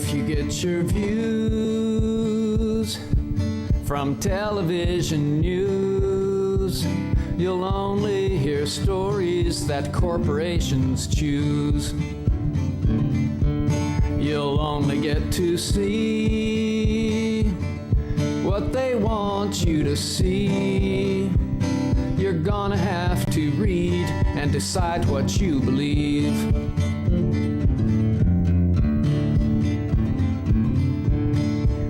If you get your views from television news, you'll only hear stories that corporations choose. You'll only get to see what they want you to see. You're gonna have to read and decide what you believe.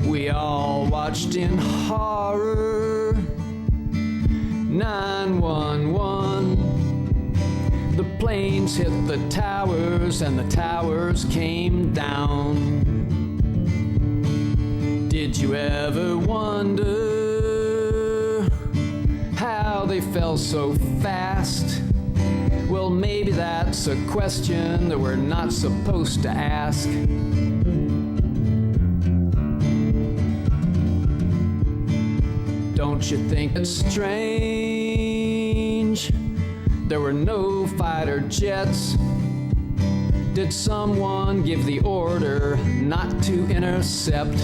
We all watched in horror 911. The planes hit the towers and the towers came down. Did you ever wonder how they fell so fast? Well, maybe that's a question that we're not supposed to ask. Don't you think it's strange there were no fighter jets? Did someone give the order not to intercept?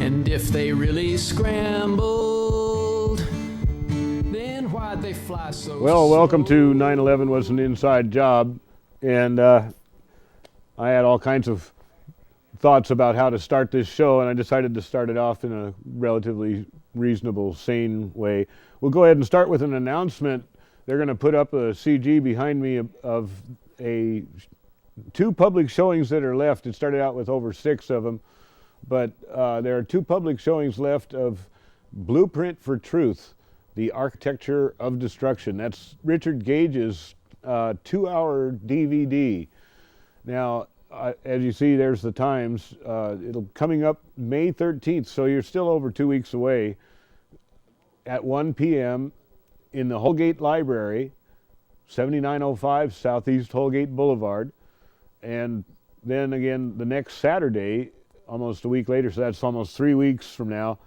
And if they really scrambled, then why'd they fly so Well, welcome slow? to 9/11 Was an Inside Job, and I had all kinds of thoughts about how to start this show, and I decided to start it off in a relatively reasonable, sane way. We'll go ahead and start with an announcement. They're going to put up a CG behind me of two public showings that are left. It started out with over 6 of them, but there are 2 public showings left of Blueprint for Truth, The Architecture of Destruction. That's Richard Gage's 2-hour DVD. Now, as you see, there's the times. It'll coming up May 13th, so you're still over 2 weeks away, at 1 p.m. in the Holgate Library, 7905 Southeast Holgate Boulevard. And then again, the next Saturday, almost a week later, so that's almost 3 weeks from now,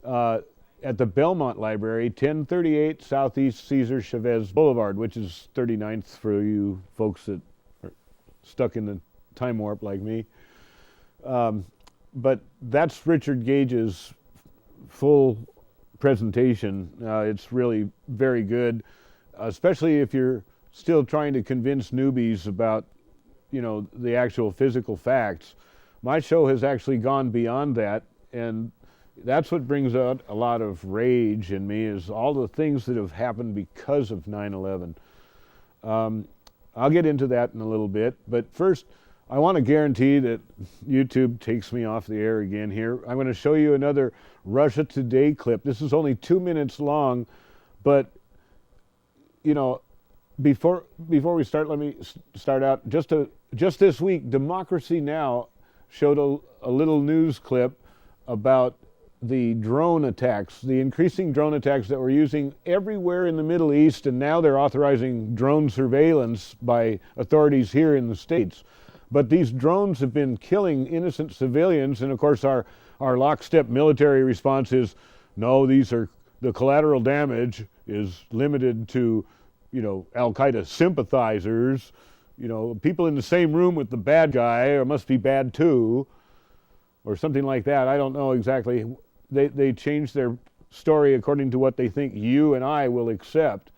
at the Belmont Library, 1038 Southeast Cesar Chavez Boulevard, which is 39th for you folks that are stuck in the time warp like me. But that's Richard Gage's full presentation. It's really very good, especially if you're still trying to convince newbies about, the actual physical facts. My show has actually gone beyond that, and that's what brings out a lot of rage in me, is all the things that have happened because of 9/11. I'll get into that in a little bit, but first, I want to guarantee that YouTube takes me off the air again here. I'm going to show you another Russia Today clip. This is only 2 minutes long, but, before we start, let me start out. Just this week, Democracy Now! Showed a little news clip about the drone attacks, the increasing drone attacks that we're using everywhere in the Middle East, and now they're authorizing drone surveillance by authorities here in the States. But these drones have been killing innocent civilians, and of course our lockstep military response is, no, the collateral damage is limited to, Al-Qaeda sympathizers, people in the same room with the bad guy, or must be bad too, or something like that. I don't know exactly. They change their story according to what they think you and I will accept.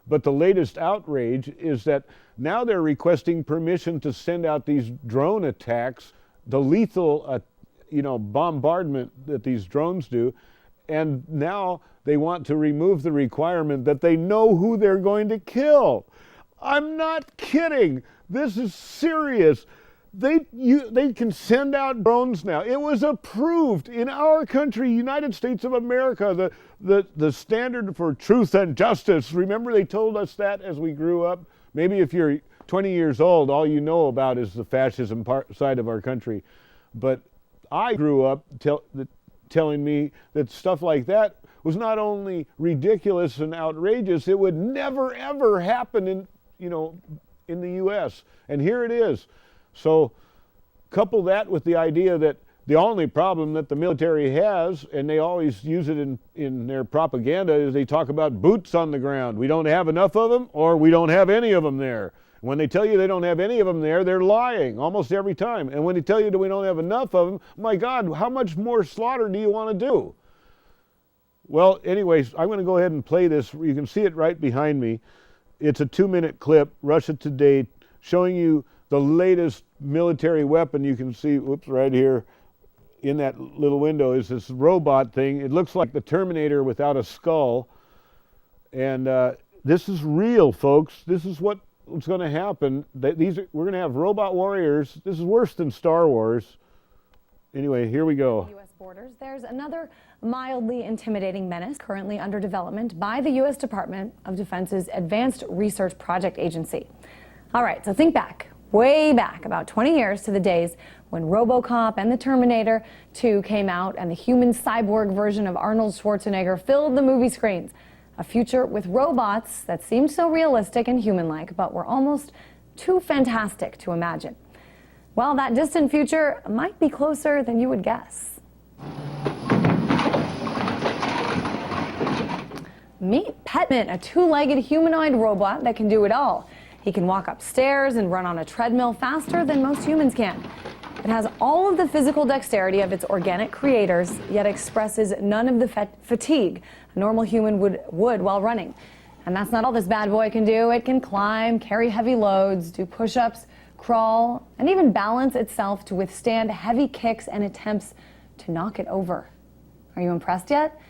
But the latest outrage is that now they're requesting permission to send out these drone attacks, the lethal, bombardment that these drones do, and now they want to remove the requirement that they know who they're going to kill. I'm not kidding. This is serious. They can send out drones now. It was approved in our country, United States of America, the standard for truth and justice. Remember they told us that as we grew up? Maybe if you're 20 years old, all you know about is the fascism side of our country. But I grew up telling me that stuff like that was not only ridiculous and outrageous, it would never ever happen in the U.S. And here it is. So couple that with the idea that the only problem that the military has, and they always use it in their propaganda, is they talk about boots on the ground. We don't have enough of them, or we don't have any of them there. When they tell you they don't have any of them there, they're lying almost every time. And when they tell you that we don't have enough of them, my God, how much more slaughter do you want to do? Well, anyways, I'm going to go ahead and play this. You can see it right behind me. It's a 2-minute clip, Russia Today, showing you the latest military weapon. You can see, whoops, right here in that little window is this robot thing. It looks like the Terminator without a skull. And this is real, folks. This is what's going to happen. We're going to have robot warriors. This is worse than Star Wars. Anyway, here we go. U.S. borders, there's another mildly intimidating menace currently under development by the U.S. Department of Defense's Advanced Research Project Agency. All right, so think back, way back, about 20 years to the days when RoboCop and the Terminator 2 came out and the human cyborg version of Arnold Schwarzenegger filled the movie screens. A future with robots that seemed so realistic and human-like, but were almost too fantastic to imagine. Well, that distant future might be closer than you would guess. Meet Petman, a 2-legged humanoid robot that can do it all. He can walk upstairs and run on a treadmill faster than most humans can. It has all of the physical dexterity of its organic creators, yet expresses none of the fatigue a normal human would while running. And that's not all this bad boy can do. It can climb, carry heavy loads, do push-ups, crawl, and even balance itself to withstand heavy kicks and attempts to knock it over. Are you impressed yet?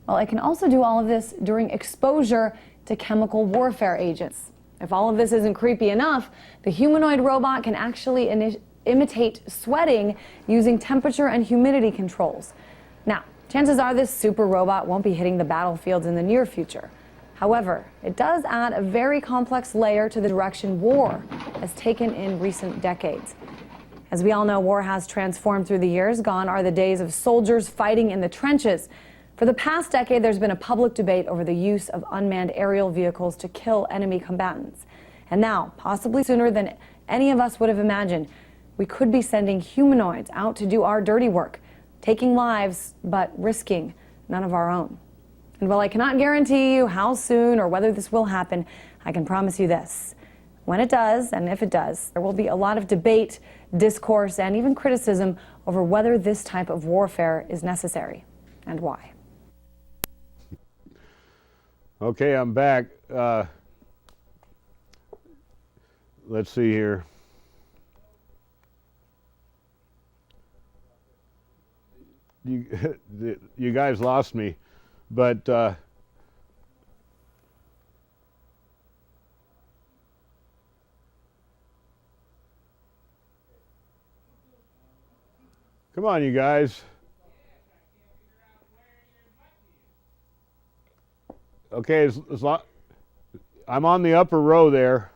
Well, it can also do all of this during exposure to chemical warfare agents. If all of this isn't creepy enough, the humanoid robot can actually imitate sweating using temperature and humidity controls. Now, chances are this super robot won't be hitting the battlefields in the near future. However, it does add a very complex layer to the direction war has taken in recent decades. As we all know, war has transformed through the years. Gone are the days of soldiers fighting in the trenches. For the past decade, there's been a public debate over the use of unmanned aerial vehicles to kill enemy combatants. And now, possibly sooner than any of us would have imagined, we could be sending humanoids out to do our dirty work, taking lives, but risking none of our own. And while I cannot guarantee you how soon or whether this will happen, I can promise you this. When it does, and if it does, there will be a lot of debate, discourse, and even criticism over whether this type of warfare is necessary and why. Okay, I'm back. Let's see here. You guys lost me, but come on, you guys. Okay, I'm on the upper row there.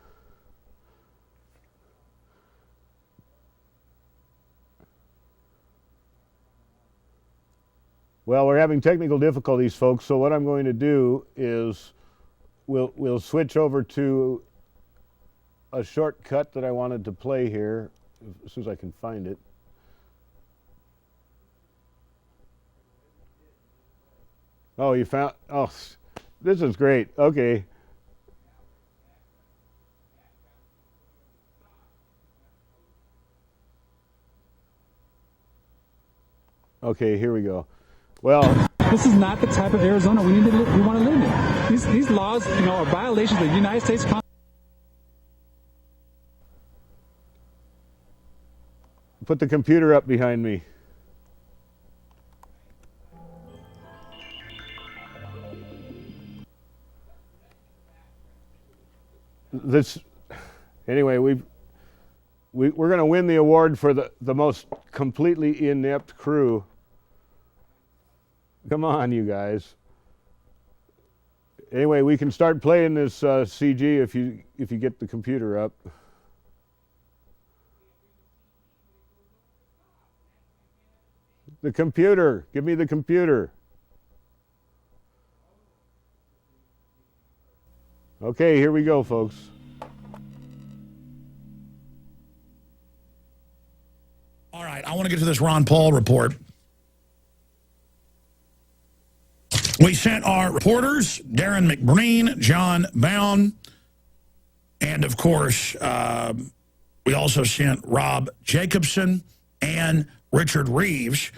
Well, we're having technical difficulties, folks, so what I'm going to do is we'll switch over to a shortcut that I wanted to play here as soon as I can find it. Oh, you found, oh, this is great. Okay. Okay, here we go. Well, this is not the type of Arizona we want to live in. These laws, are violations of the United States Constitution. Put the computer up behind me. Anyway, we're going to win the award for the most completely inept crew. Come on, you guys. Anyway, we can start playing this CG if you get the computer up. The computer. Give me the computer. Okay, here we go, folks. All right, I want to get to this Ron Paul report. We sent our reporters, Darren McBreen, John Bound, And, of course, we also sent Rob Jacobson and Richard Reeves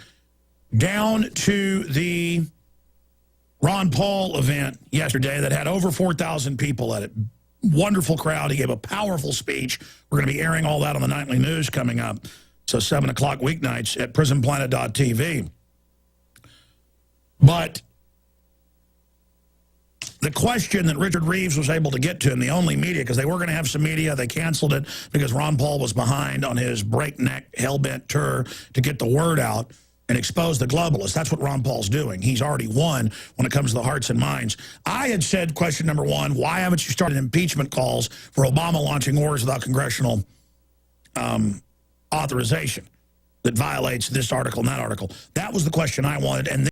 down to the Ron Paul event yesterday that had over 4,000 people at it. Wonderful crowd. He gave a powerful speech. We're going to be airing all that on the nightly news coming up. So 7 o'clock weeknights at prisonplanet.tv. But the question that Richard Reeves was able to get to, and the only media, because they were going to have some media, they canceled it because Ron Paul was behind on his breakneck, hell-bent tour to get the word out and expose the globalists. That's what Ron Paul's doing. He's already won when it comes to the hearts and minds. I had said, question number one, why haven't you started impeachment calls for Obama launching wars without congressional authorization that violates this article and that article? That was the question I wanted. And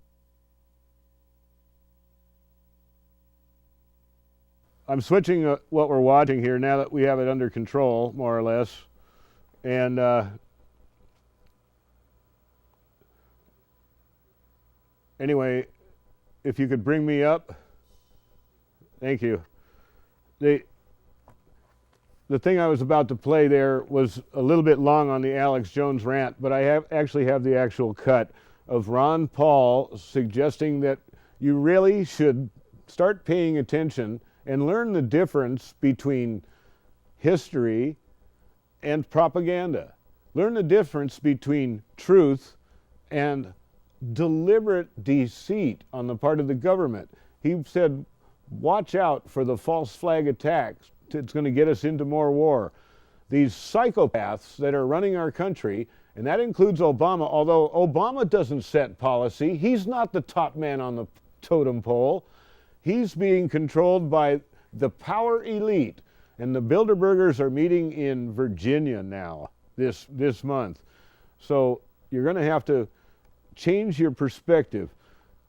I'm switching what we're watching here now that we have it under control, more or less. And anyway, if you could bring me up. Thank you. The thing I was about to play there was a little bit long on the Alex Jones rant, but I actually have the actual cut of Ron Paul suggesting that you really should start paying attention and learn the difference between history and propaganda. Learn the difference between truth and deliberate deceit on the part of the government. He said, watch out for the false flag attacks. It's going to get us into more war. These psychopaths that are running our country, and that includes Obama, although Obama doesn't set policy. He's not the top man on the totem pole. He's being controlled by the power elite. And the Bilderbergers are meeting in Virginia now, this month. So you're going to have to change your perspective.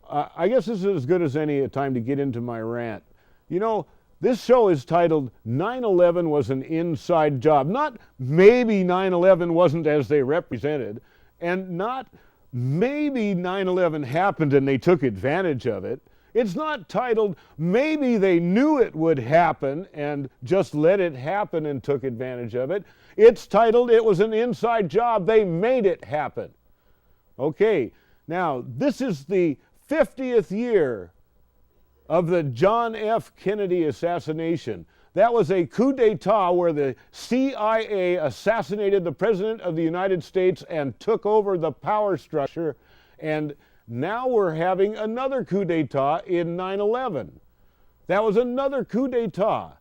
I guess this is as good as any time to get into my rant. You know, this show is titled 9/11 was an inside job. Not maybe 9/11 wasn't as they represented, and not maybe 9/11 happened and they took advantage of it. It's not titled maybe they knew it would happen and just let it happen and took advantage of it. It's titled it was an inside job. They made it happen. Okay, now this is the 50th year of the John F. Kennedy assassination. That was a coup d'etat where the CIA assassinated the President of the United States and took over the power structure. And now we're having another coup d'etat in 9/11. That was another coup d'etat.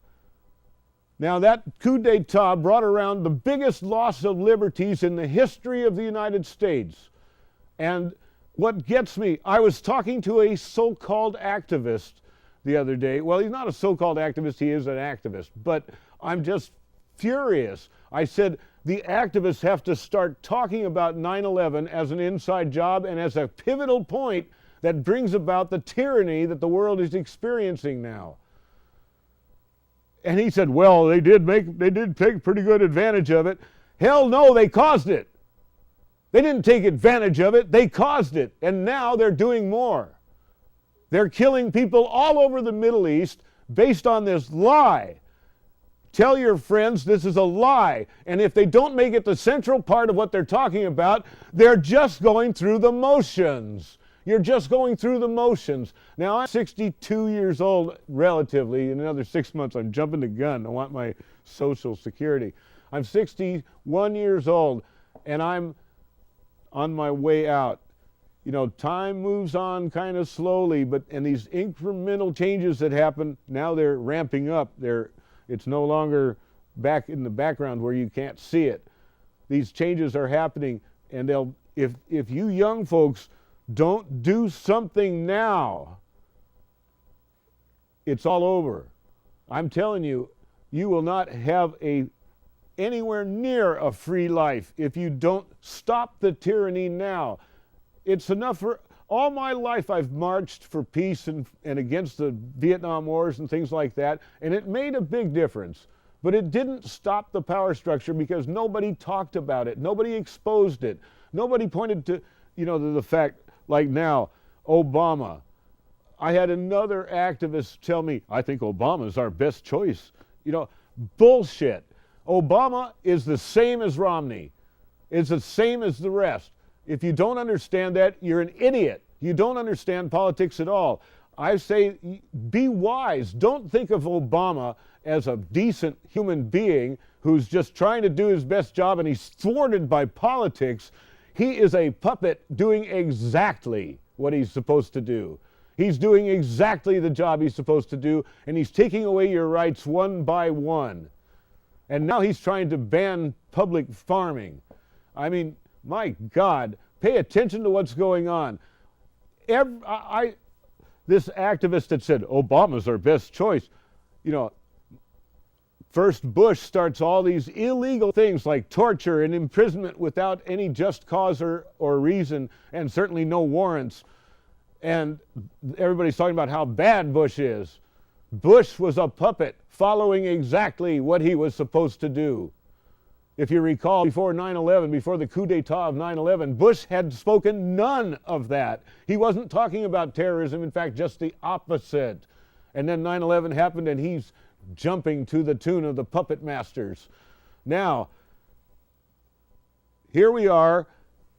Now that coup d'etat brought around the biggest loss of liberties in the history of the United States. And what gets me, I was talking to a so-called activist the other day. Well, he's not a so-called activist, he is an activist, but I'm just furious. I said, the activists have to start talking about 9/11 as an inside job and as a pivotal point that brings about the tyranny that the world is experiencing now. And he said, well, they did take pretty good advantage of it. Hell no, they caused it. They didn't take advantage of it, they caused it. And now they're doing more. They're killing people all over the Middle East based on this lie. Tell your friends this is a lie. And if they don't make it the central part of what they're talking about, they're just going through the motions. You're just going through the motions. Now, I'm 62 years old, relatively. In another 6 months, I'm jumping the gun. I want my Social Security. I'm 61 years old, and I'm on my way out. You know, time moves on kind of slowly, and these incremental changes that happen, now they're ramping up. It's no longer back in the background where you can't see it. These changes are happening, and if you young folks don't do something now, it's all over. I'm telling you, you will not have anywhere near a free life if you don't stop the tyranny now. It's enough for all my life I've marched for peace and against the Vietnam Wars and things like that, and it made a big difference. But it didn't stop the power structure because nobody talked about it. Nobody exposed it. Nobody pointed to, the fact, like now, Obama. I had another activist tell me, I think Obama's our best choice. Bullshit. Obama is the same as Romney. It's the same as the rest. If you don't understand that, you're an idiot. You don't understand politics at all. I say be wise. Don't think of Obama as a decent human being who's just trying to do his best job and he's thwarted by politics. He is a puppet doing exactly what he's supposed to do. He's doing exactly the job he's supposed to do, and he's taking away your rights one by one. And now he's trying to ban public farming. I mean, my God, pay attention to what's going on. This activist that said, Obama's our best choice, you know, first Bush starts all these illegal things like torture and imprisonment without any just cause or reason, and certainly no warrants. And everybody's talking about how bad Bush is. Bush was a puppet following exactly what he was supposed to do. If you recall, before 9/11, before the coup d'etat of 9/11, Bush had spoken none of that. He wasn't talking about terrorism, in fact, just the opposite. And then 9/11 happened and he's jumping to the tune of the puppet masters. Now, here we are,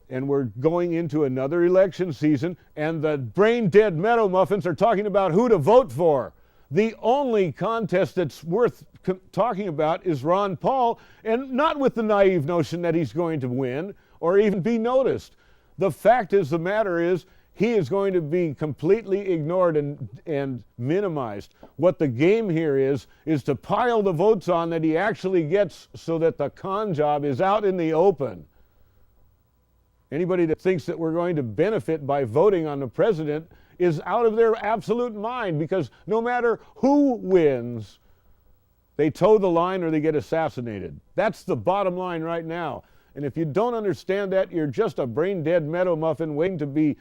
and we're going into another election season, and the brain-dead meadow muffins are talking about who to vote for. The only contest that's worth talking about is Ron Paul, and not with the naive notion that he's going to win or even be noticed. The fact is, the matter is, he is going to be completely ignored and minimized. What the game here is to pile the votes on that he actually gets so that the con job is out in the open. Anybody that thinks that we're going to benefit by voting on the president is out of their absolute mind, because no matter who wins, they toe the line or they get assassinated. That's the bottom line right now. And if you don't understand that, you're just a brain-dead meadow muffin waiting to be,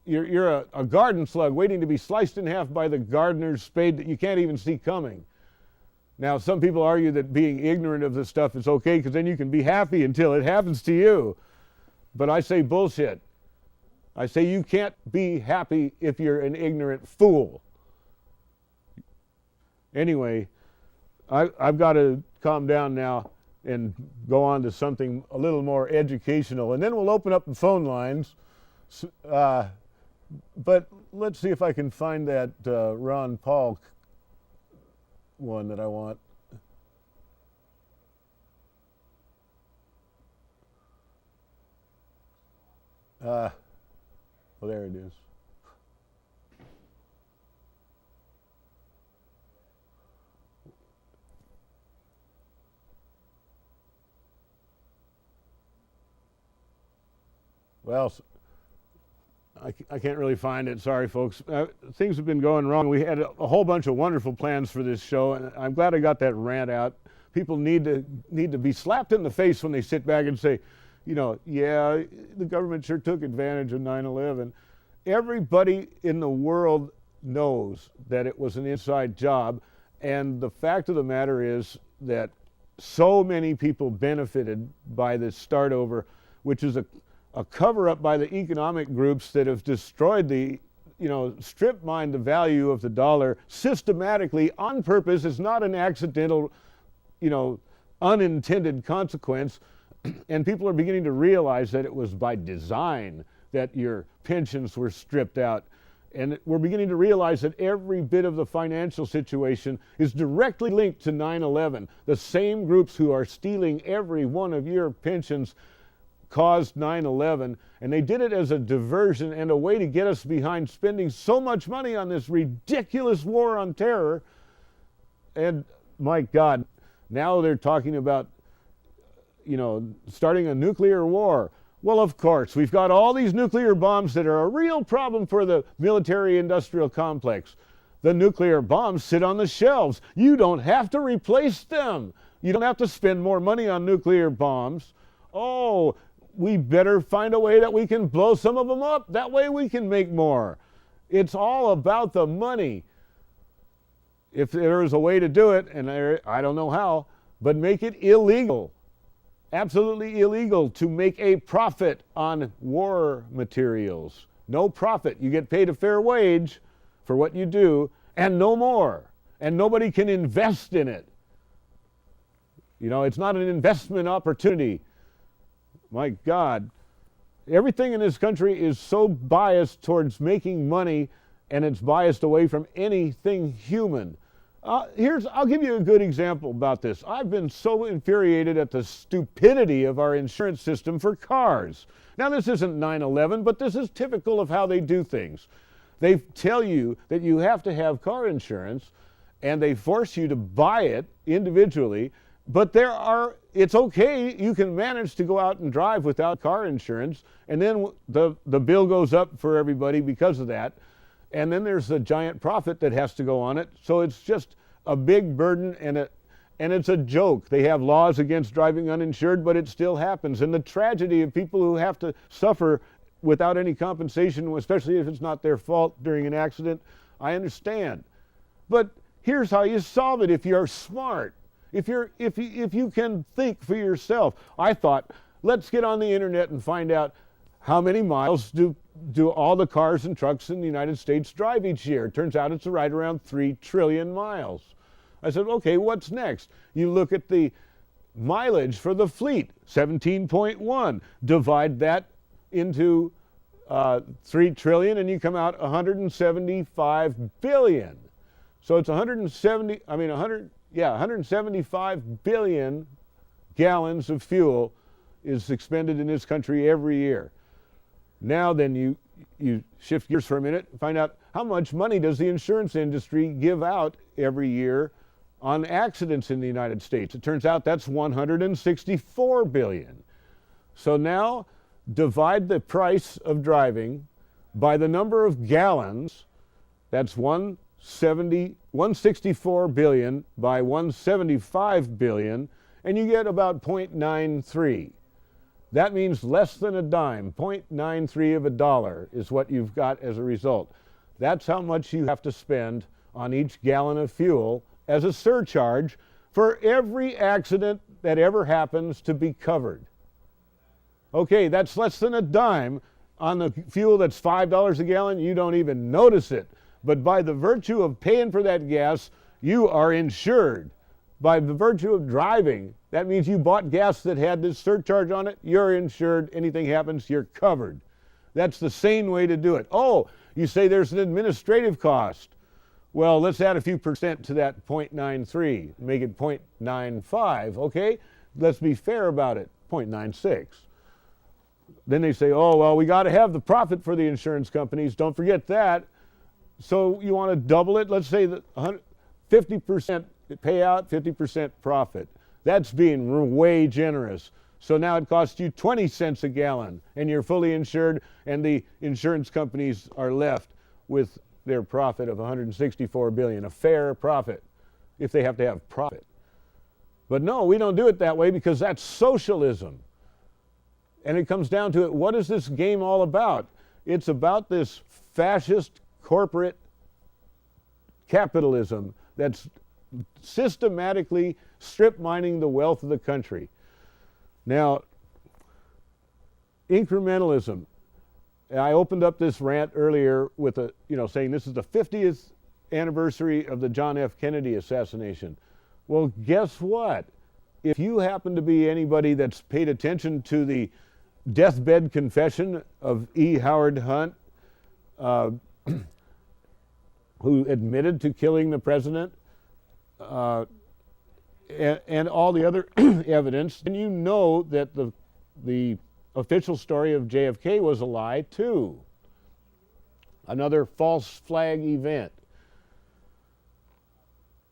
you're a garden slug waiting to be sliced in half by the gardener's spade that you can't even see coming. Now, some people argue that being ignorant of this stuff is okay because then you can be happy until it happens to you. But I say bullshit. I say you can't be happy if you're an ignorant fool. Anyway, I've got to calm down now and go on to something a little more educational. And then we'll open up the phone lines. But let's see if I can find that Ron Paul one that I want. Well, there it is. Well, I can't really find it. Sorry, folks. Things have been going wrong. We had a whole bunch of wonderful plans for this show, and I'm glad I got that rant out. People need to be slapped in the face when they sit back and say, you know, yeah, the government sure took advantage of 9/11. Everybody in the world knows that it was an inside job, and the fact of the matter is that so many people benefited by this start over, which is a cover-up by the economic groups that have destroyed the, you know, strip mined the value of the dollar systematically on purpose. It's not an accidental, you know, unintended consequence. And people are beginning to realize that it was by design that your pensions were stripped out. And we're beginning to realize that every bit of the financial situation is directly linked to 9/11. The same groups who are stealing every one of your pensions caused 9/11, and they did it as a diversion and a way to get us behind spending so much money on this ridiculous war on terror. And my God, now they're talking about, you know, starting a nuclear war. Well, of course, we've got all these nuclear bombs that are a real problem for the military-industrial complex. The nuclear bombs sit on the shelves. You don't have to replace them. You don't have to spend more money on nuclear bombs. Oh, we better find a way that we can blow some of them up. That way we can make more. It's all about the money. If there is a way to do it, and I don't know how, but make it illegal. Absolutely illegal to make a profit on war materials. No profit. You get paid a fair wage for what you do, and no more. And nobody can invest in it. You know, it's not an investment opportunity. My God. Everything in this country is so biased towards making money, and it's biased away from anything human. I'll give you a good example about this. I've been so infuriated at the stupidity of our insurance system for cars. Now, this isn't 9/11, but this is typical of how they do things. They tell you that you have to have car insurance, and they force you to buy it individually, but it's okay, you can manage to go out and drive without car insurance, and then the bill goes up for everybody because of that. And then there's a giant profit that has to go on it. So it's just a big burden, and it's a joke. They have laws against driving uninsured, but it still happens. And the tragedy of people who have to suffer without any compensation, especially if it's not their fault during an accident, I understand. But here's how you solve it if you're smart. If you can think for yourself. I thought, let's get on the internet and find out how many miles do all the cars and trucks in the United States drive each year. Turns out it's right around 3 trillion miles. I said, okay, what's next? You look at the mileage for the fleet, 17.1. Divide that into 3 trillion and you come out 175 billion. So it's 175 billion gallons of fuel is expended in this country every year. Now then you shift gears for a minute and find out how much money does the insurance industry give out every year on accidents in the United States. It turns out that's 164 billion. So now divide the price of driving by the number of gallons. That's 164 billion by 175 billion, and you get about 0.93. That means less than a dime. 0.93 of a dollar is what you've got as a result. That's how much you have to spend on each gallon of fuel as a surcharge for every accident that ever happens to be covered. Okay, that's less than a dime. On the fuel that's $5 a gallon, you don't even notice it. But by the virtue of paying for that gas, you are insured. By the virtue of driving, that means you bought gas that had this surcharge on it, you're insured. Anything happens, you're covered. That's the sane way to do it. Oh, you say there's an administrative cost. Well, let's add a few percent to that 0.93, make it 0.95, okay? Let's be fair about it, 0.96. Then they say, oh, well, we got to have the profit for the insurance companies. Don't forget that. So you want to double it? Let's say that 50% payout, 50% profit. That's being way generous. So now it costs you 20 cents a gallon, and you're fully insured, and the insurance companies are left with their profit of 164 billion, a fair profit, if they have to have profit. But no, we don't do it that way because that's socialism. And it comes down to it, what is this game all about? It's about this fascist corporate capitalism that's systematically strip mining the wealth of the country. Now, incrementalism. I opened up this rant earlier with saying this is the 50th anniversary of the John F. Kennedy assassination. Well, guess what? If you happen to be anybody that's paid attention to the deathbed confession of E. Howard Hunt, who admitted to killing the president, and all the other evidence, and you know that the official story of JFK was a lie too. Another false flag event.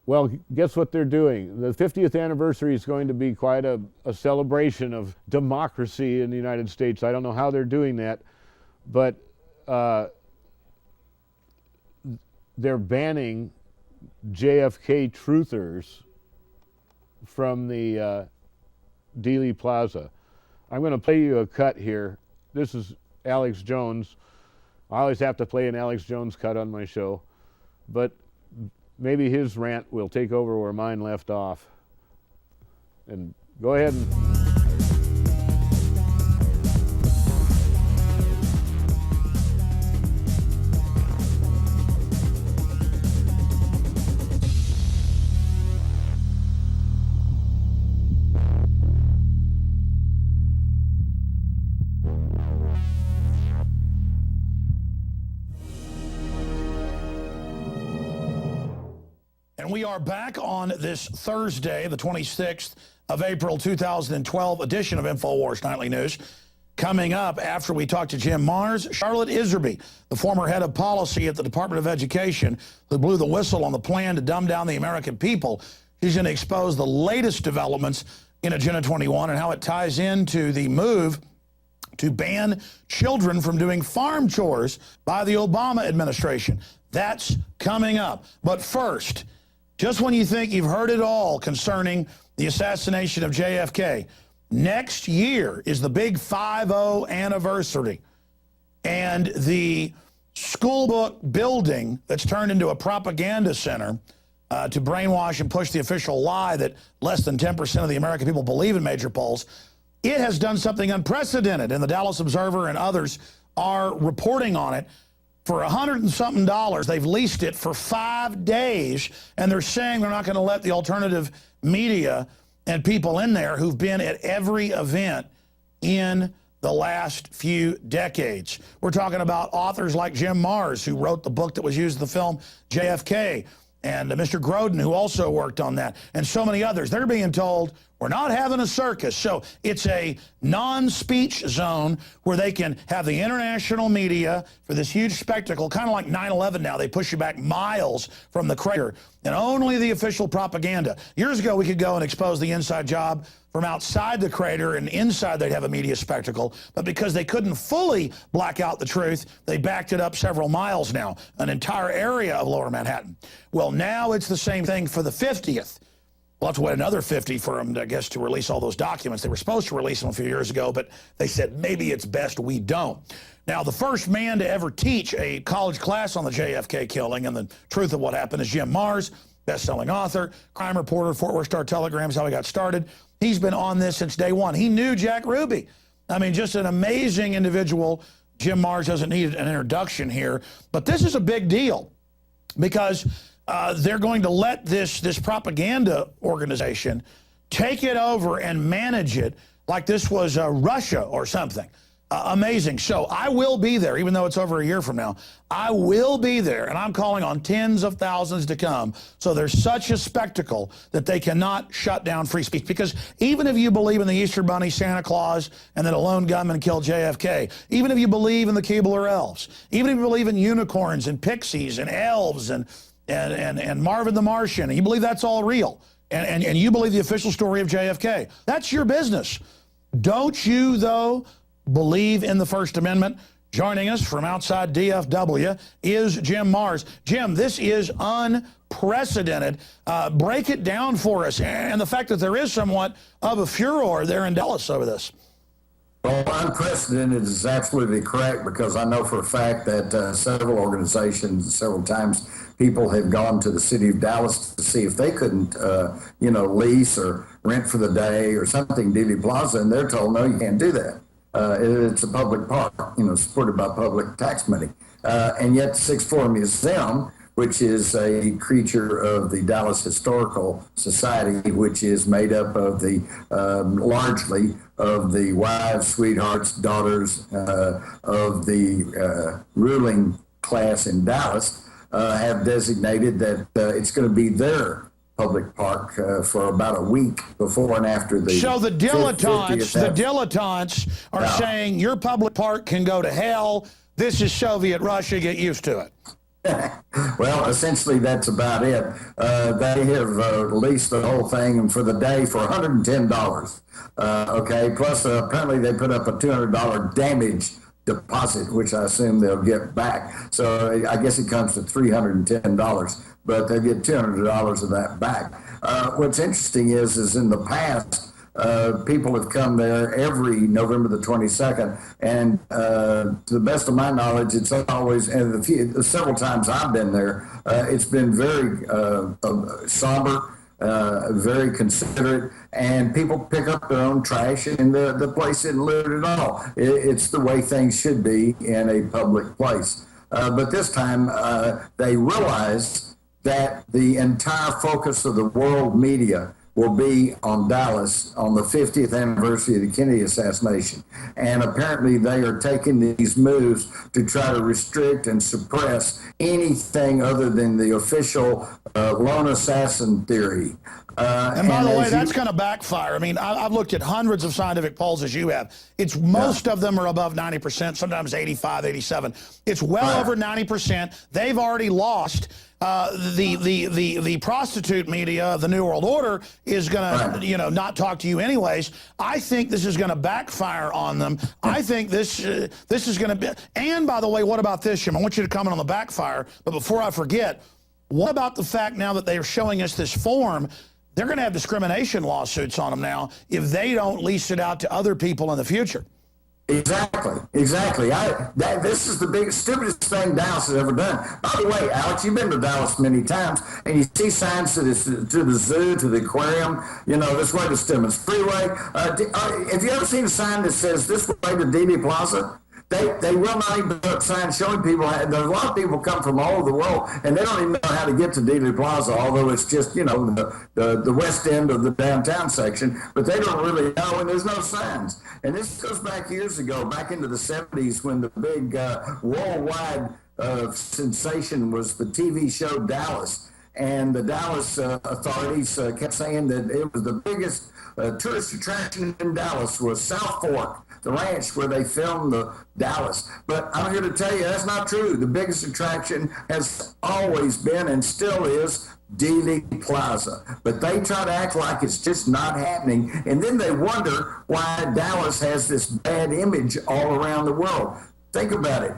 Well, guess what they're doing? The 50th anniversary is going to be quite a celebration of democracy in the United States. I don't know how they're doing that, but they're banning JFK truthers from the Dealey Plaza. I'm going to play you a cut here. This is Alex Jones. I always have to play an Alex Jones cut on my show, but maybe his rant will take over where mine left off. And go ahead and... We are back on this Thursday, the 26th of April, 2012 edition of InfoWars Nightly News. Coming up after we talk to Jim Marrs, Charlotte Iserby, the former head of policy at the Department of Education, who blew the whistle on the plan to dumb down the American people. She's going to expose the latest developments in Agenda 21 and how it ties into the move to ban children from doing farm chores by the Obama administration. That's coming up. But first, just when you think you've heard it all concerning the assassination of JFK, next year is the big 5-0 anniversary. And the school book building that's turned into a propaganda center to brainwash and push the official lie that less than 10% of the American people believe in major polls, it has done something unprecedented. And the Dallas Observer and others are reporting on it. For $100 and something, they've leased it for 5 days, and they're saying they're not going to let the alternative media and people in there who've been at every event in the last few decades. We're talking about authors like Jim Marrs, who wrote the book that was used in the film JFK, and Mr. Grodin, who also worked on that, and so many others. They're being told, we're not having a circus. So it's a non-speech zone where they can have the international media for this huge spectacle, kind of like 9/11 now. They push you back miles from the crater, and only the official propaganda. Years ago, we could go and expose the inside job from outside the crater, and inside they'd have a media spectacle. But because they couldn't fully black out the truth, they backed it up several miles now, an entire area of Lower Manhattan. Well, now it's the same thing for the 50th. We'll have to wait another 50 for them, I guess, to release all those documents. They were supposed to release them a few years ago, but they said maybe it's best we don't. Now, the first man to ever teach a college class on the JFK killing and the truth of what happened is Jim Marrs, best-selling author, crime reporter, Fort Worth Star-Telegram is how he got started. He's been on this since day one. He knew Jack Ruby. I mean, just an amazing individual. Jim Marrs doesn't need an introduction here, but this is a big deal because they're going to let this propaganda organization take it over and manage it like this was Russia or something. Amazing. So I will be there, even though it's over a year from now. I will be there, and I'm calling on tens of thousands to come. So there's such a spectacle that they cannot shut down free speech. Because even if you believe in the Easter Bunny, Santa Claus, and that a lone gunman killed JFK, even if you believe in the Keebler elves, even if you believe in unicorns and pixies and elves and Marvin the Martian, and you believe that's all real, and you believe the official story of JFK, that's your business. Don't you, though, believe in the First Amendment? Joining us from outside DFW is Jim Marrs. Jim, this is unprecedented. Break it down for us, and the fact that there is somewhat of a furor there in Dallas over this. Well, unprecedented is absolutely correct, because I know for a fact that several organizations, several times, people have gone to the city of Dallas to see if they couldn't, lease or rent for the day or something, Dealey Plaza, and they're told, no, you can't do that. It's a public park, supported by public tax money. And yet 6-4 Museum, which is a creature of the Dallas Historical Society, which is made up of the largely of the wives, sweethearts, daughters of the ruling class in Dallas, have designated that it's going to be their public park for about a week before and after the. So the dilettantes are saying your public park can go to hell. This is Soviet Russia. Get used to it. Well, essentially, that's about it. They have leased the whole thing for the day for $110. Okay, plus apparently they put up a $200 damage deposit, which I assume they'll get back. So I guess it comes to $310, but they get $200 of that back. What's interesting is in the past, people have come there every November the 22nd, and to the best of my knowledge, it's always, and several times I've been there, it's been very somber, very considerate, and people pick up their own trash, and the place isn't looted at all. It's the way things should be in a public place. But this time, they realized that the entire focus of the world media will be on Dallas on the 50th anniversary of the Kennedy assassination. And apparently they are taking these moves to try to restrict and suppress anything other than the official lone assassin theory. And by the way, that's going to backfire. I mean, I've looked at hundreds of scientific polls as you have. It's most of them are above 90%, sometimes 85, 87. It's well over 90%. They've already lost. The prostitute media, the New World Order, is going to, not talk to you anyways. I think this is going to backfire on them. I think this is going to be. And by the way, what about this, Jim? I want you to comment on the backfire. But before I forget, what about the fact now that they are showing us this form? They're going to have discrimination lawsuits on them now if they don't lease it out to other people in the future. Exactly. This is the biggest, stupidest thing Dallas has ever done. By the way, Alex, you've been to Dallas many times, and you see signs to the zoo, to the aquarium, this way to Stemmons Freeway. Have you ever seen a sign that says this way to Dealey Plaza? They will not even put up signs showing people. There's a lot of people come from all over the world, and they don't even know how to get to Dealey Plaza, although it's just, the west end of the downtown section. But they don't really know, and there's no signs. And this goes back years ago, back into the 70s, when the big worldwide sensation was the TV show Dallas. And the Dallas authorities kept saying that it was the biggest tourist attraction in Dallas was South Fork, the ranch where they filmed the Dallas. But I'm here to tell you that's not true. The biggest attraction has always been and still is Dealey Plaza. But they try to act like it's just not happening. And then they wonder why Dallas has this bad image all around the world. Think about it.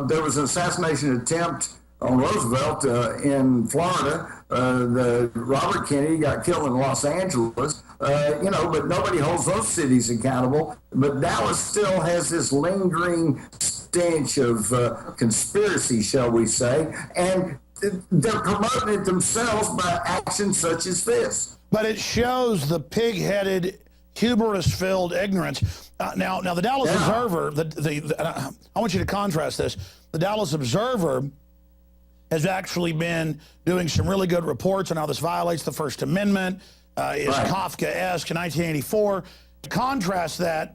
There was an assassination attempt on Roosevelt in Florida. The Robert Kennedy got killed in Los Angeles, but nobody holds those cities accountable. But Dallas still has this lingering stench of conspiracy, shall we say, and they're promoting it themselves by actions such as this. But it shows the pig-headed, hubris-filled ignorance. Now, the Dallas Observer, I want you to contrast this. The Dallas Observer has actually been doing some really good reports on how this violates the First Amendment, is Kafkaesque in 1984. To contrast that,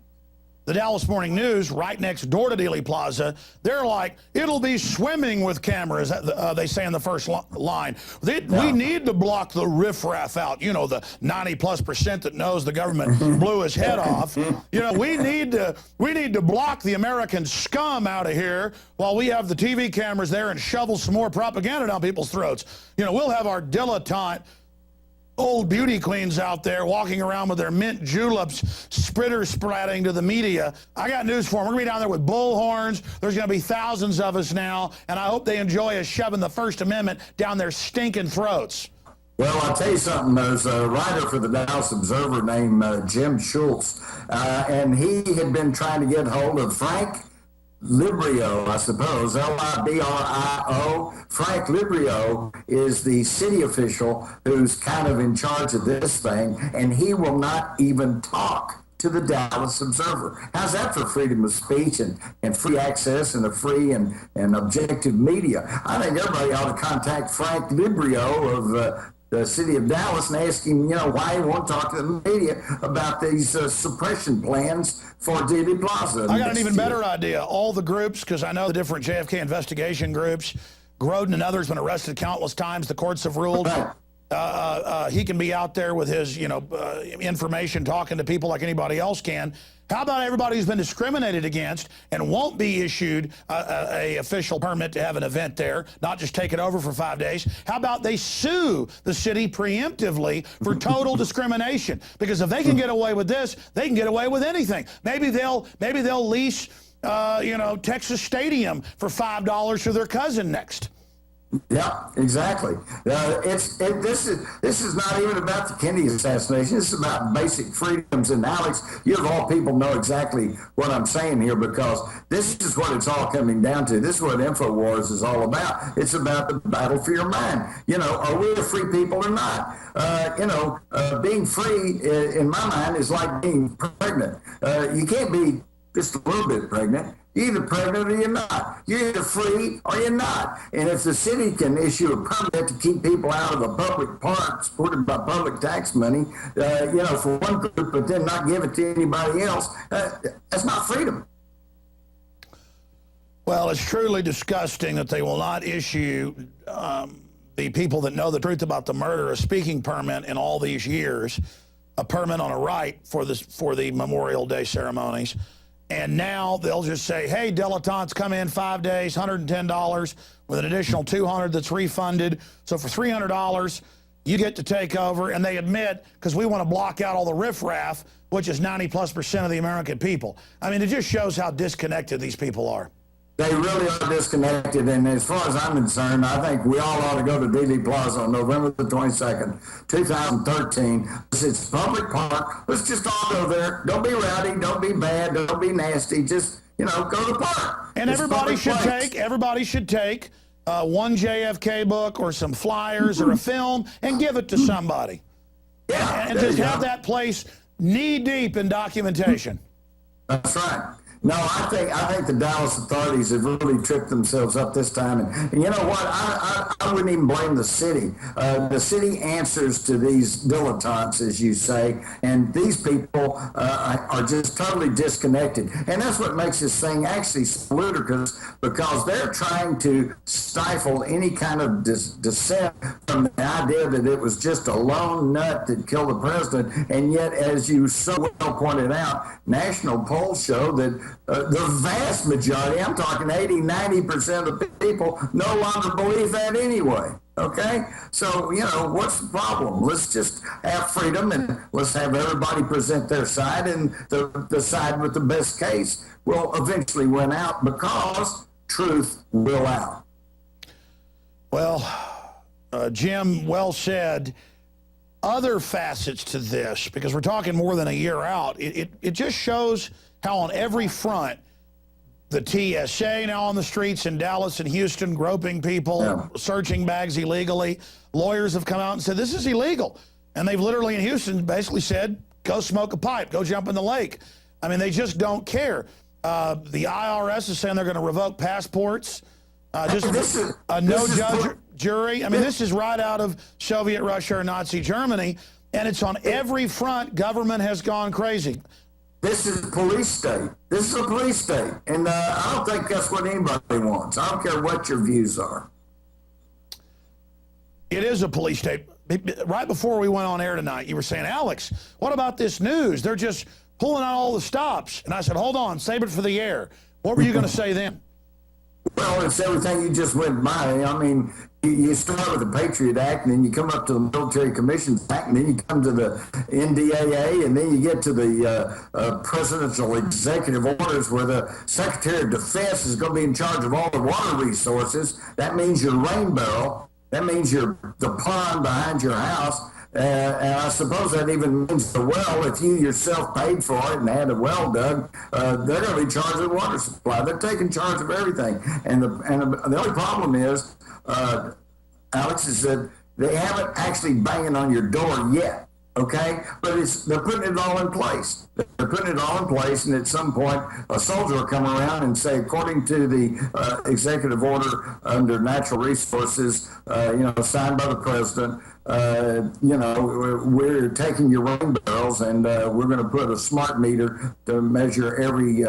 the Dallas Morning News, right next door to Dealey Plaza, they're like, it'll be swimming with cameras, they say in the first line. We need to block the riffraff out, the 90+% that knows the government blew his head off. We need to block the American scum out of here while we have the TV cameras there and shovel some more propaganda down people's throats. We'll have our dilettante old beauty queens out there walking around with their mint juleps, spritter-spratting to the media. I got news for them. We're going to be down there with bullhorns. There's going to be thousands of us now, and I hope they enjoy us shoving the First Amendment down their stinking throats. Well, I'll tell you something. There's a writer for the Dallas Observer named Jim Schultz, and he had been trying to get hold of Frank Librio, I suppose, Librio. Frank Librio is the city official who's kind of in charge of this thing, and he will not even talk to the Dallas Observer. How's that for freedom of speech and free access and a free and objective media? I think everybody ought to contact Frank Librio of the city of Dallas and ask him, why he won't talk to the media about these suppression plans for Dealey Plaza. I got an even better idea. All the groups, because I know the different JFK investigation groups, Grodin and others been arrested countless times. The courts have ruled. He can be out there with his, information, talking to people like anybody else can. How about everybody who's been discriminated against and won't be issued a official permit to have an event there, not just take it over for 5 days? How about they sue the city preemptively for total discrimination? Because if they can get away with this, they can get away with anything. Maybe they'll lease, Texas Stadium for $5 to their cousin next. Yeah, exactly. This is not even about the Kennedy assassination. This is about basic freedoms. And Alex, you of all people know exactly what I'm saying here, because this is what it's all coming down to. This is what InfoWars is all about. It's about the battle for your mind. Are we a free people or not? Being free, in my mind, is like being pregnant. You can't be just a little bit pregnant. You're either pregnant or you're not. You're either free or you're not. And if the city can issue a permit to keep people out of a public park supported by public tax money, for one group, but then not give it to anybody else, that's not freedom. Well, it's truly disgusting that they will not issue the people that know the truth about the murder a speaking permit in all these years, a permit on a right for the Memorial Day ceremonies. And now they'll just say, hey, dilettantes, come in 5 days, $110 with an additional $200 that's refunded. So for $300, you get to take over. And they admit, because we want to block out all the riffraff, which is 90+% of the American people. I mean, it just shows how disconnected these people are. They really are disconnected, and as far as I'm concerned, I think we all ought to go to Dealey Plaza on November the 22nd, 2013. It's a public park. Let's just all go there. Don't be rowdy. Don't be bad. Don't be nasty. Just, go to the park. And everybody should take one JFK book or some flyers or a film and give it to somebody. Yeah, and just have that place knee-deep in documentation. That's right. No, I think the Dallas authorities have really tripped themselves up this time. And you know what? I wouldn't even blame the city. The city answers to these dilettantes, as you say, and these people are just totally disconnected. And that's what makes this thing actually ludicrous, because they're trying to stifle any kind of dissent from the idea that it was just a lone nut that killed the president. And yet, as you so well pointed out, national polls show that the vast majority, I'm talking 80-90% of the people, no longer believe that anyway. Okay? So, what's the problem? Let's just have freedom, and let's have everybody present their side, and the side with the best case will eventually win out, because truth will out. Well, Jim, well said. Other facets to this, because we're talking more than a year out, it just shows how on every front, the TSA now on the streets in Dallas and Houston, groping people, searching bags illegally. Lawyers have come out and said, this is illegal. And they've literally in Houston basically said, go smoke a pipe, go jump in the lake. I mean, they just don't care. The IRS is saying they're going to revoke passports. Jury. I mean, this is right out of Soviet Russia or Nazi Germany, and it's on every front. Government has gone crazy. This is a police state. This is a police state. And I don't think that's what anybody wants. I don't care what your views are. It is a police state. Right before we went on air tonight, you were saying, Alex, what about this news? They're just pulling out all the stops. And I said, hold on, save it for the air. What were you going to say then? Well, it's everything you just went by. I mean, you start with the Patriot Act, and then you come up to the Military Commissions Act, and then you come to the NDAA, and then you get to the presidential executive orders, where the Secretary of Defense is going to be in charge of all the water resources. That means your rain barrel. That means the pond behind your house. And I suppose that even means the well. If you yourself paid for it and had a well dug, they're going to be charged with water supply. They're taking charge of everything. And the only problem is, Alex, is that they haven't actually banging on your door yet. Okay, but they're putting it all in place. They're putting it all in place, and at some point, a soldier will come around and say, according to the executive order under natural resources, signed by the president, we're taking your rain barrels, and we're going to put a smart meter to measure every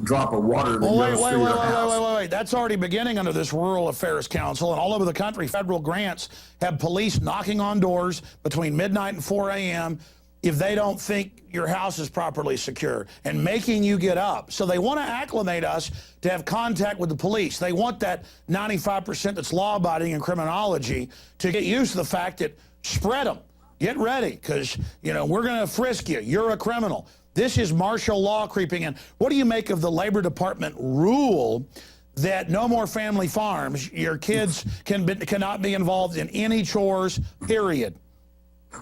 drop of water that goes through your house. Wait. That's already beginning under this Rural Affairs Council, and all over the country, federal grants have police knocking on doors between midnight and 4 a.m. if they don't think your house is properly secure, and making you get up. So they want to acclimate us to have contact with the police. They want that 95% that's law-abiding in criminology to get used to the fact that spread them. Get ready, because, we're going to frisk you. You're a criminal. This is martial law creeping in. What do you make of the Labor Department rule that no more family farms? Your kids cannot be involved in any chores, period.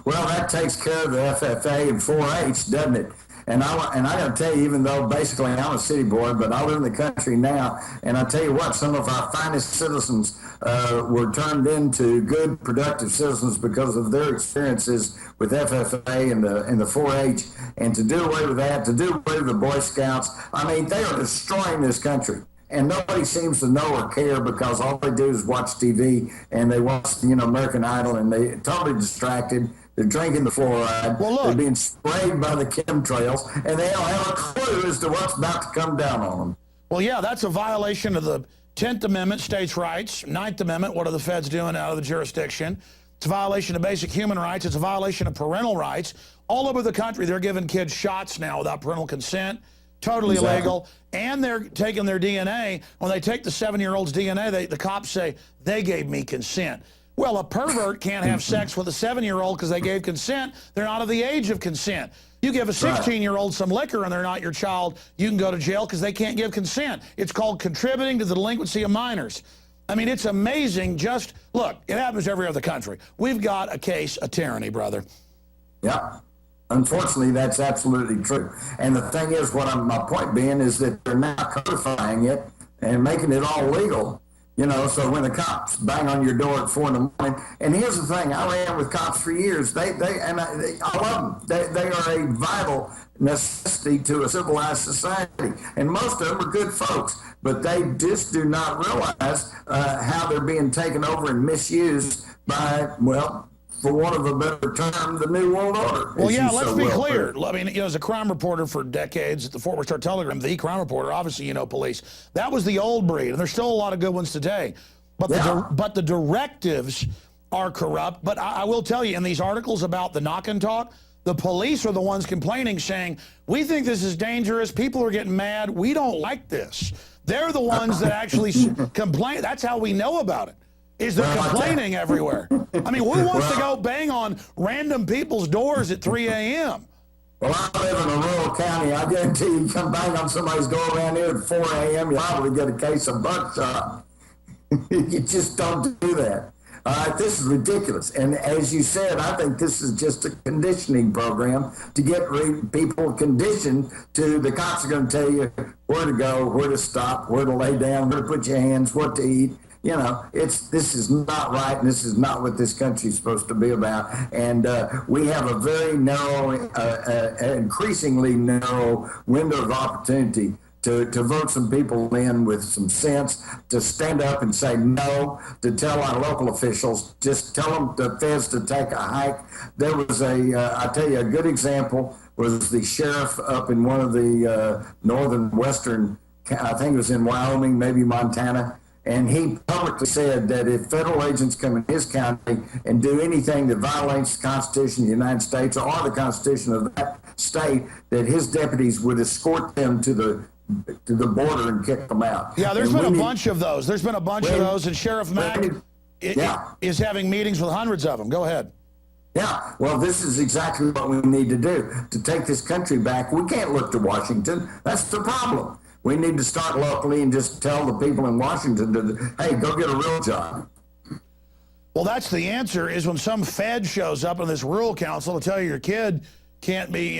Well, that takes care of the FFA and 4-H, doesn't it? And I got to tell you, even though basically I'm a city boy, but I live in the country now, and I tell you what, some of our finest citizens were turned into good, productive citizens because of their experiences with FFA and the 4-H, and to do away with that, to do away with the Boy Scouts. I mean, they are destroying this country. And nobody seems to know or care because all they do is watch TV and they watch, American Idol, and they're totally distracted. They're drinking the fluoride. Well, look, they're being sprayed by the chemtrails, and they don't have a clue as to what's about to come down on them. Well, yeah, that's a violation of the 10th Amendment, states' rights. 9th Amendment, what are the feds doing out of the jurisdiction? It's a violation of basic human rights. It's a violation of parental rights. All over the country, they're giving kids shots now without parental consent. Totally illegal. And they're taking their DNA. When they take the 7-year-old's DNA, the cops say, they gave me consent. Well, a pervert can't have sex with a 7-year-old because they gave consent. They're not of the age of consent. You give a 16-year-old some liquor and they're not your child, you can go to jail because they can't give consent. It's called contributing to the delinquency of minors. I mean, it's amazing. Just, look, it happens every other country. We've got a case of tyranny, brother. Yeah. Unfortunately, that's absolutely true. And the thing is, my point being is that they're now codifying it and making it all legal. So when the cops bang on your door at 4 in the morning, and here's the thing, I ran with cops for years. I love them. They are a vital necessity to a civilized society, and most of them are good folks, but they just do not realize how they're being taken over and misused by, well, for want of a better term, the New World Order. Well, yeah, let's be clear. I mean, as a crime reporter for decades at the Fort Worth Star-Telegram, the crime reporter, obviously police. That was the old breed, and there's still a lot of good ones today. But the directives are corrupt. But I will tell you, in these articles about the knock and talk, the police are the ones complaining, saying, we think this is dangerous. People are getting mad. We don't like this. They're the ones that actually complain. That's how we know about it. Is they're complaining everywhere. I mean, who wants to go bang on random people's doors at 3 a.m.? Well, I live in a rural county. I guarantee you come bang on somebody's door around here at 4 a.m., you probably get a case of buckshot. You just don't do that. This is ridiculous. And as you said, I think this is just a conditioning program to get people conditioned to the cops are going to tell you where to go, where to stop, where to lay down, where to put your hands, what to eat. This is not right, and this is not what this country is supposed to be about. And we have a very narrow, increasingly narrow window of opportunity to vote some people in with some sense, to stand up and say no, to tell our local officials, just tell them the feds to take a hike. There was I'll tell you, a good example was the sheriff up in one of the northern western, I think it was in Wyoming, maybe Montana. And he publicly said that if federal agents come in his county and do anything that violates the Constitution of the United States or the Constitution of that state, that his deputies would escort them to the border and kick them out. Yeah, there's been a bunch of those. There's been a bunch of those, and Sheriff Mack is having meetings with hundreds of them. Go ahead. Yeah, well, this is exactly what we need to do to take this country back. We can't look to Washington. That's the problem. We need to start locally and just tell the people in Washington hey, go get a real job. Well, that's the answer, is when some Fed shows up in this rural council to tell you your kid can't be,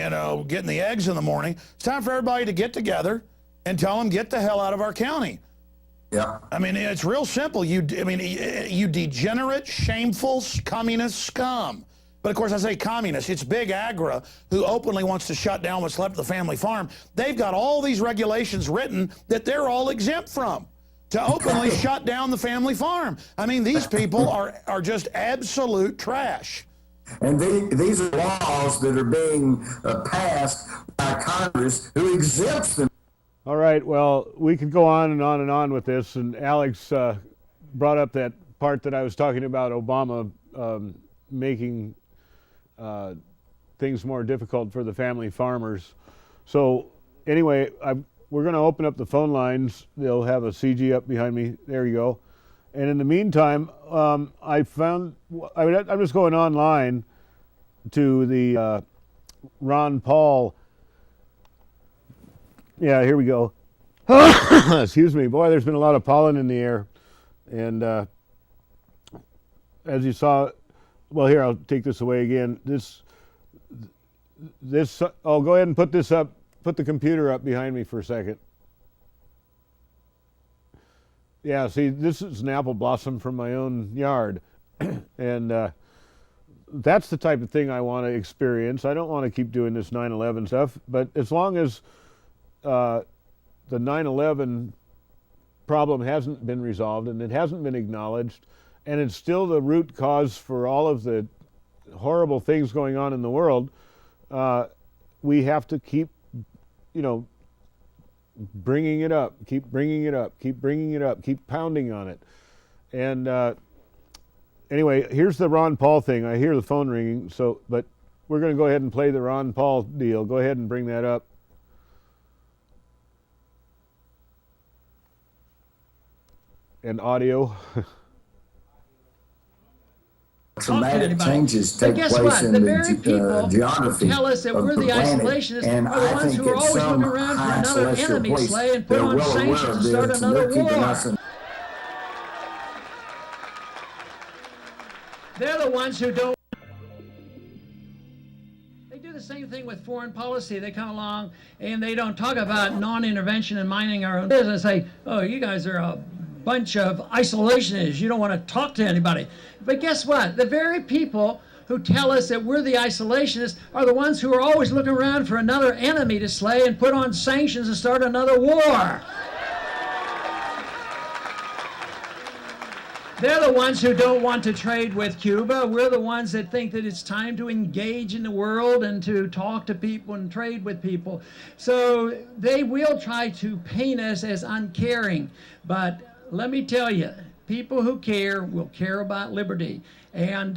getting the eggs in the morning. It's time for everybody to get together and tell them, get the hell out of our county. Yeah. I mean, it's real simple. You degenerate, shameful, communist scum. But of course, I say communist. It's Big Agra who openly wants to shut down what's left of the family farm. They've got all these regulations written that they're all exempt from to openly shut down the family farm. I mean, these people are just absolute trash. And these are laws that are being passed by Congress who exempts them. All right, well, we could go on and on and on with this, and Alex brought up that part that I was talking about, Obama making things more difficult for the family farmers. So anyway, we're going to open up the phone lines. They'll have a CG up behind me. There you go. And in the meantime, I'm just going online to the Ron Paul. Yeah, here we go. Excuse me. Boy, there's been a lot of pollen in the air. And as you saw, well, here, I'll take this away again. this, oh, go ahead and put this up, put the computer up behind me for a second. Yeah, see, this is an apple blossom from my own yard. And that's the type of thing I want to experience. I don't want to keep doing this 9/11 stuff, but as long as the 9/11 problem hasn't been resolved and it hasn't been acknowledged, and it's still the root cause for all of the horrible things going on in the world, we have to keep, bringing it up, keep bringing it up, keep bringing it up, keep pounding on it. And anyway, here's the Ron Paul thing. I hear the phone ringing, but we're going to go ahead and play the Ron Paul deal. Go ahead and bring that up. And audio. Traumatic changes take place in the geography tell us that of we're the the planet, isolationists and are the I ones think who are at always some looking around for high another celestial enemy place, slay and put they're on well aware sanctions of and start this, and another they're keeping war. us in. They're the ones who don't. They do the same thing with foreign policy. They come along and they don't talk about non-intervention and minding our own business. Say, oh, you guys are a bunch of isolationists. You don't want to talk to anybody. But guess what? The very people who tell us that we're the isolationists are the ones who are always looking around for another enemy to slay and put on sanctions and start another war. They're the ones who don't want to trade with Cuba. We're the ones that think that it's time to engage in the world and to talk to people and trade with people. So they will try to paint us as uncaring. But let me tell you, people who care will care about liberty. And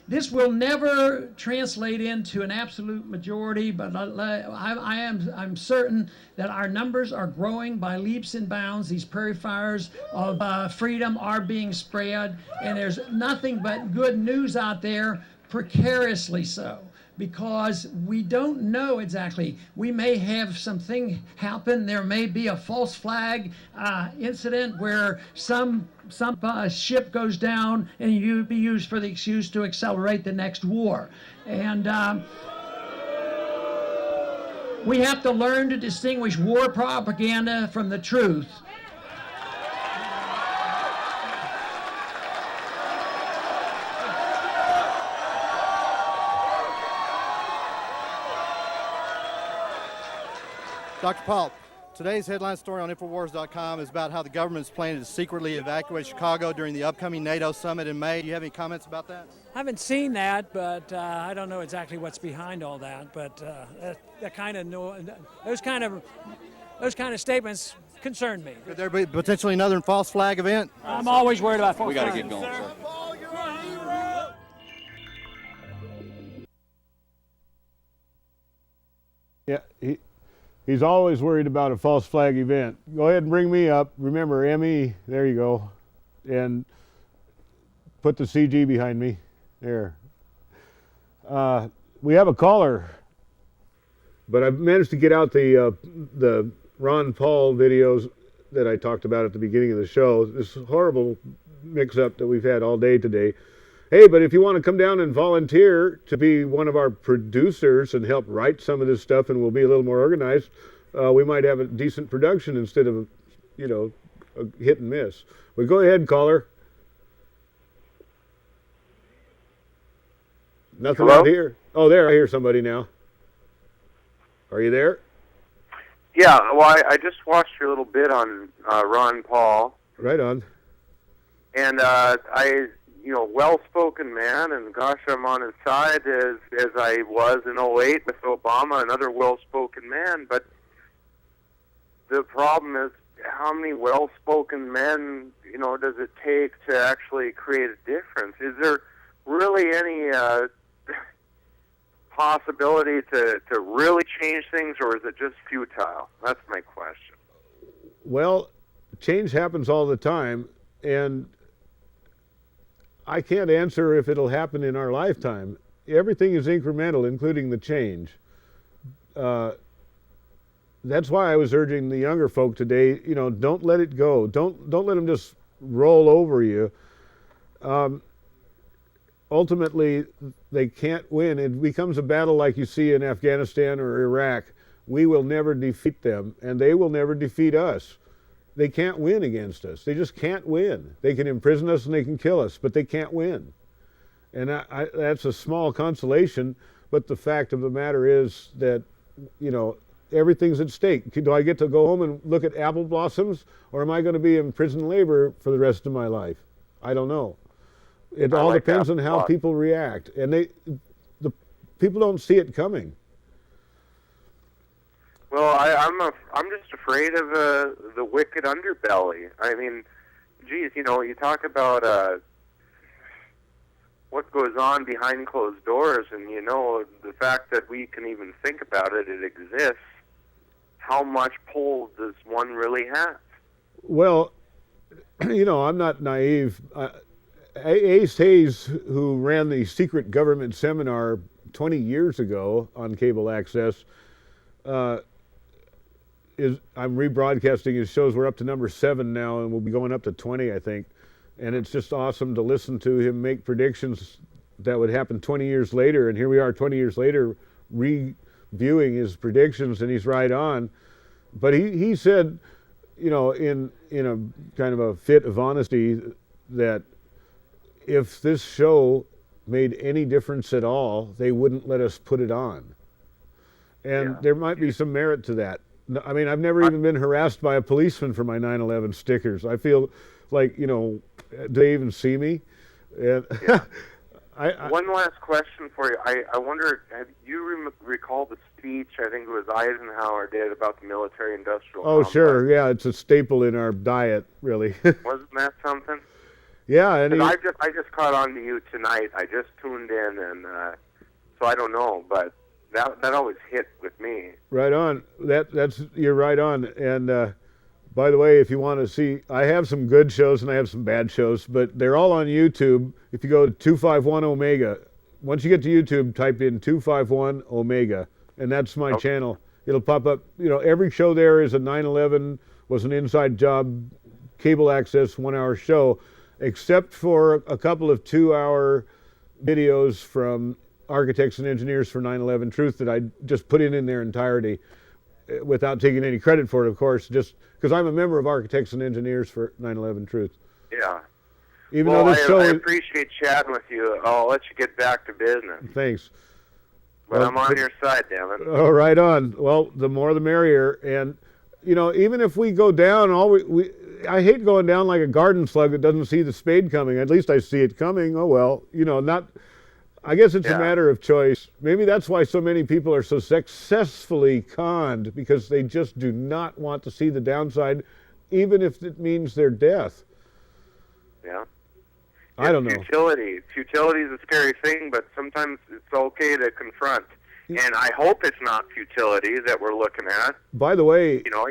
this will never translate into an absolute majority, but I'm certain that our numbers are growing by leaps and bounds. These prairie fires of freedom are being spread, and there's nothing but good news out there, precariously so, because we don't know exactly. We may have something happen. There may be a false flag incident where some ship goes down and you be used for the excuse to accelerate the next war. And we have to learn to distinguish war propaganda from the truth. Dr. Paul, today's headline story on Infowars.com is about how the government's planning to secretly evacuate Chicago during the upcoming NATO summit in May. Do you have any comments about that? I haven't seen that, but I don't know exactly what's behind all that. But those kind of statements concern me. Could there be potentially another false flag event? I'm always worried about false flags. We got to get going, sir. Yeah, he's always worried about a false flag event. Go ahead and bring me up. Remember, ME, there you go. And put the CG behind me. There. We have a caller, but I've managed to get out the Ron Paul videos that I talked about at the beginning of the show. This horrible mix-up that we've had all day today. Hey, but if you want to come down and volunteer to be one of our producers and help write some of this stuff, and we'll be a little more organized, we might have a decent production instead of, a hit and miss. But go ahead, caller. Nothing Hello? out here. Oh, there, I hear somebody now. Are you there? Yeah, well, I just watched your little bit on Ron Paul. Right on. And well-spoken man, and gosh, I'm on his side as I was in '08 with Obama, another well-spoken man. But the problem is, how many well-spoken men, does it take to actually create a difference? Is there really any possibility to really change things, or is it just futile? That's my question. Well, change happens all the time, and I can't answer if it'll happen in our lifetime. Everything is incremental, including the change. That's why I was urging the younger folk today, don't let it go. Don't let them just roll over you. ultimately they can't win. It becomes a battle like you see in Afghanistan or Iraq. We will never defeat them, and they will never defeat us. They can't win against us. They just can't win. They can imprison us and they can kill us, but they can't win. And that's a small consolation, but the fact of the matter is that, you know, everything's at stake. Do I get to go home and look at apple blossoms, or am I going to be in prison labor for the rest of my life? I don't know. It all depends on how people react, and the people don't see it coming. Well, I'm just afraid of the wicked underbelly. I mean, geez, you know, you talk about what goes on behind closed doors, and you know, the fact that we can even think about it, it exists. How much pull does one really have? Well, you know, I'm not naive. Ace Hayes, who ran the secret government seminar 20 years ago on cable access, I'm rebroadcasting his shows. We're up to number 7 now, and we'll be going up to 20, I think. And it's just awesome to listen to him make predictions that would happen 20 years later. And here we are 20 years later reviewing his predictions, and he's right on. But he said, you know, in a kind of a fit of honesty, that if this show made any difference at all, they wouldn't let us put it on. And there might be some merit to that. I mean, I've never even been harassed by a policeman for my 9/11 stickers. I feel like, you know, do they even see me? And One last question for you. I wonder, have you recall the speech, I think it was Eisenhower did, about the military-industrial complex? Sure. Yeah, it's a staple in our diet, really. Wasn't that something? Yeah. And I just caught on to you tonight. I just tuned in, and so I don't know, but that always hit with me. Right on. You're right on. And by the way, if you want to see, I have some good shows and I have some bad shows, but they're all on YouTube. If you go to 251 Omega, once you get to YouTube, type in 251 Omega, and that's my channel. It'll pop up. You know, every show there is a 9/11 was an inside job, cable access 1-hour show, except for a couple of 2-hour videos from Architects and Engineers for 9/11 Truth that I just put in their entirety without taking any credit for it, of course, just because I'm a member of Architects and Engineers for 9/11 Truth. Yeah. Even though this show I appreciate chatting with you. I'll let you get back to business. Thanks. But I'm on your side, damn it. Oh, right on. Well, the more the merrier. And, you know, even if we go down, I hate going down like a garden slug that doesn't see the spade coming. At least I see it coming. Oh, well, you know, I guess it's a matter of choice. Maybe that's why so many people are so successfully conned, because they just do not want to see the downside, even if it means their death. Yeah. I don't know. Futility is a scary thing, but sometimes it's okay to confront. And I hope it's not futility that we're looking at. By the way, you know,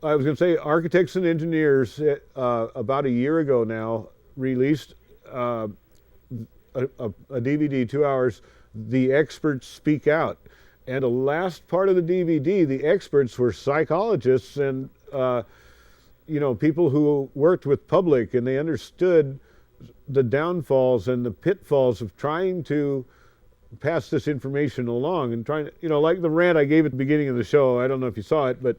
I was going to say, Architects and Engineers, about a year ago now, released a DVD, 2 hours, The Experts Speak Out. And the last part of the DVD, the experts were psychologists and, you know, people who worked with public, and they understood the downfalls and the pitfalls of trying to pass this information along and trying to, you know, like the rant I gave at the beginning of the show. I don't know if you saw it, but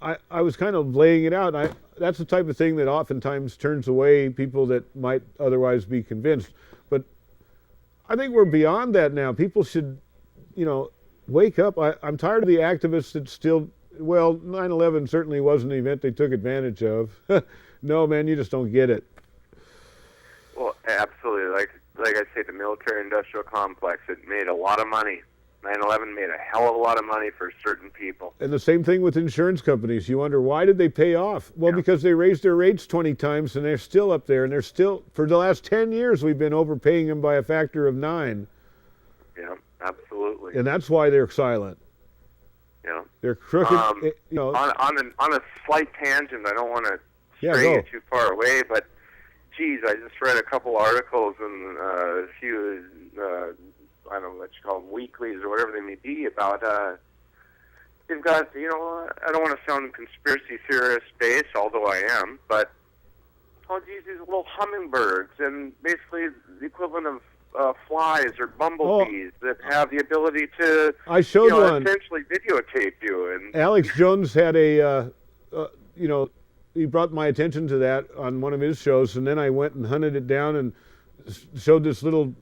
I was kind of laying it out. That's the type of thing that oftentimes turns away people that might otherwise be convinced. But I think we're beyond that now. People should, you know, wake up. I'm tired of the activists that still, well, 9/11 certainly was an event they took advantage of. No, man, you just don't get it. Well, absolutely. Like I say, the military-industrial complex, it made a lot of money. 9/11 made a hell of a lot of money for certain people. And the same thing with insurance companies. You wonder, why did they pay off? Well, because they raised their rates 20 times, and they're still up there, and they're still, for the last 10 years, we've been overpaying them by a factor of 9. Yeah, absolutely. And that's why they're silent. Yeah. They're crooked. You know, on a slight tangent, I don't want to stray you too far away, but geez, I just read a couple articles and a few, I don't know what you call them, weeklies or whatever they may be, about, they've got, you know, I don't want to sound conspiracy theorist based, although I am, but oh, geez, these little hummingbirds, and basically the equivalent of flies or bumblebees that have the ability to, I showed one. essentially videotape you. And Alex Jones had a, he brought my attention to that on one of his shows, and then I went and hunted it down and showed this little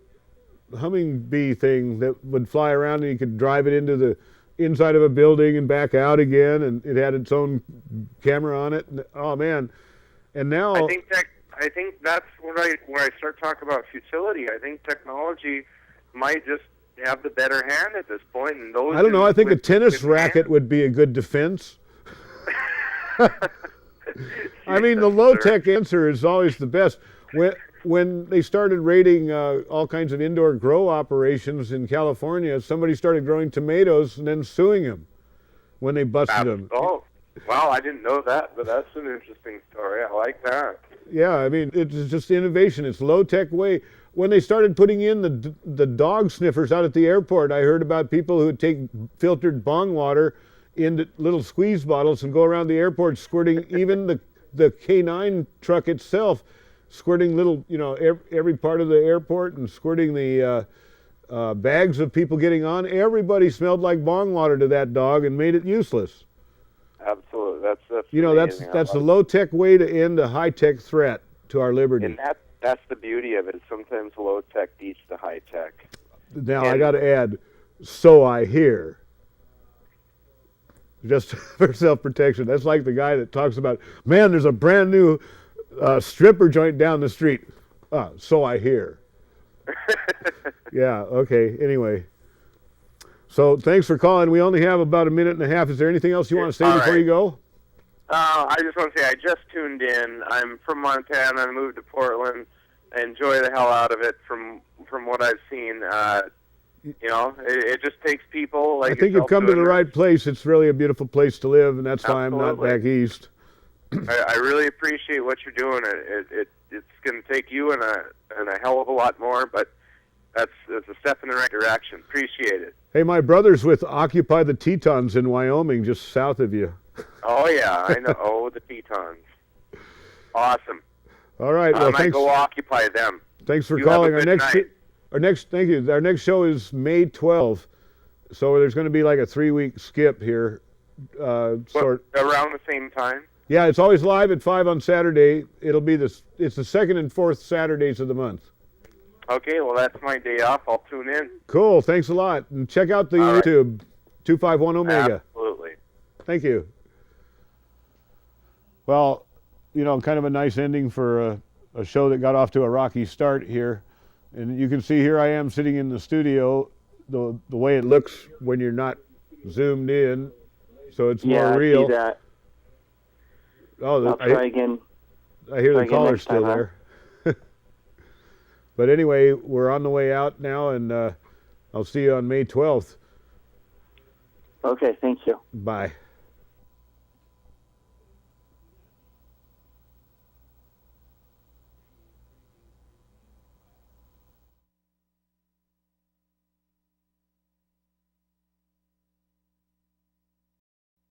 humming bee thing that would fly around, and you could drive it into the inside of a building and back out again, and it had its own camera on it. And, oh man! And now I think that's where I start talking about futility. I think technology might just have the better hand at this point. And those I don't know. I think a tennis racket would be a good defense. I mean, the low-tech answer is always the best. When they started raiding all kinds of indoor grow operations in California, somebody started growing tomatoes and then suing them when they busted them. Oh, wow, I didn't know that, but that's an interesting story. I like that. Yeah, I mean, it's just innovation. It's low-tech way. When they started putting in the dog sniffers out at the airport, I heard about people who would take filtered bong water into little squeeze bottles and go around the airport squirting even the K9 truck itself, squirting little, every part of the airport and squirting the bags of people getting on. Everybody smelled like bong water to that dog and made it useless. Absolutely, that's that's a low-tech way to end a high-tech threat to our liberty. And that's the beauty of it. Is sometimes low-tech beats the high-tech. Now I got to add, so I hear. Just for self-protection. That's like the guy that talks about, man, there's a brand new stripper joint down the street. So I hear. Yeah, okay, anyway. So thanks for calling. We only have about a minute and a half. Is there anything else you want to say before you go? I just want to say I just tuned in. I'm from Montana. I moved to Portland. I enjoy the hell out of it from what I've seen. It just takes people like I think you've come to the right place. It's really a beautiful place to live, and that's why I'm not back east. I really appreciate what you're doing. It's going to take you and a hell of a lot more, but that's a step in the right direction. Appreciate it. Hey, my brother's with Occupy the Tetons in Wyoming, just south of you. Oh yeah, I know. Oh, the Tetons. Awesome. All right. Well, I thanks. go occupy them. Thanks for You calling. have a good night. Thank you. Our next show is May 12th, so there's going to be like a 3-week skip here. Around the same time. Yeah, it's always live at 5 on Saturday. It's the second and fourth Saturdays of the month. Okay, well that's my day off. I'll tune in. Cool. Thanks a lot, and check out the YouTube 251 Omega. Absolutely. Thank you. Well, kind of a nice ending for a show that got off to a rocky start here. And you can see here I am sitting in the studio, the way it looks when you're not zoomed in, so it's more real. I see that. Oh, I'll try again. I hear the caller's still there. But anyway, we're on the way out now, and I'll see you on May 12th. Okay, thank you. Bye.